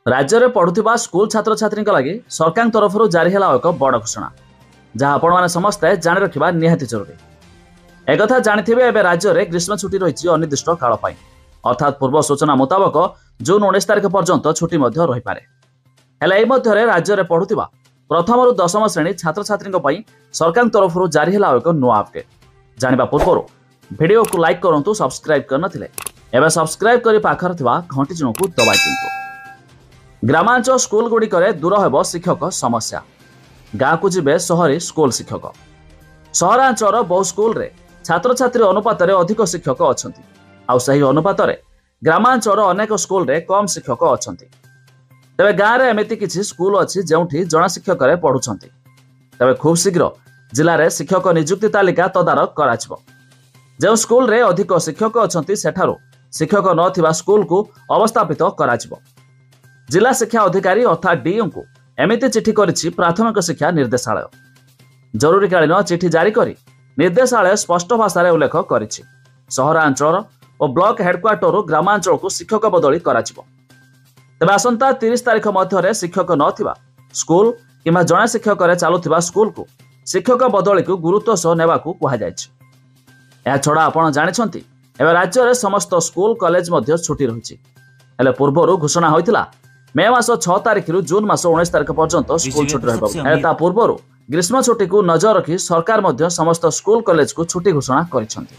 राज्य में पढ़ुवा स्कूल छात्र छात्री लगी सरकार तरफ जारी है एक बड़ घोषणा जहां आपण मैंने समस्ते जाणी रखा निहाती जरूरी। एक जानी एवं राज्य में ग्रीष्म छुट्टी रही अनिर्दिष्ट काल अर्थात पूर्व सूचना मुताबक जून 19 तारिख पर्यंत छुट्टी रही पारे। हेले एही राज्य में पढ़ुवा प्रथम रु दशम श्रेणी छात्र छात्री सरकार तरफ जारी है एक नुआ अपडेट। जानिबा पूर्व वीडियो को लाइक करूँ, सब्सक्राइब करनथिले एवं सब्सक्राइब करी पाखर थिबा घंटी चिन्ह को दबाई दिंतु। ग्रामांचल स्कूल गुड़िक दूर हेब शिक्षक समस्या, गाँव को जीवे सहरी स्कूल शिक्षक। सहरांचल बहु स्कूल रे छात्र छात्री अनुपात अधिक शिक्षक अच्छी आउ सही अनुपात ग्रामांचल अनेक स्कूल रे कम शिक्षक अच्छी। तेरे गाँव में एमती किसी स्कूल अच्छी जोठी जन शिक्षक पढ़ुंट। तेरे खूब शीघ्र जिले में शिक्षक नियुक्ति तालिका तदारख कर जो स्कूल रे अधिक शिक्षक अच्छी सेठारु शिक्षक नथिबा स्कूल को अवस्थापित कर जिला शिक्षा अधिकारी अर्थात डीएम को एमिति चिठी करिछि प्राथमिक शिक्षा निर्देशालय। जरूरीकालीन चिठी जारी करी निर्देशालय स्पष्ट भाषा उल्लेख करिछि सहरांचल और ब्लॉक हेडक्वार्टर ग्रामांचल को शिक्षक बदली कराजिबो। तेबे आसंता 30 तारिख मध्य शिक्षक नथिबा स्कूल किंबा जणे शिक्षक चलुथिबा स्कूल को शिक्षक बदली को गुरुत्व सह नेबाकू कुहा जायछि। या छड़ा आपण जानिछंती एबे राज्य में समस्त स्कूल कॉलेज मध्य छुट्टी रही। हेले पूर्व घोषणा होइतिला मे मास 6 तारिख रु जून मास 19 तारिख पर्यंत स्कूल छुट्टी रहबो। पूर्व ग्रीष्म छुट्टी को नजर रखी सरकार मध्य समस्त स्कूल कॉलेज को छुट्टी घोषणा करिसंती।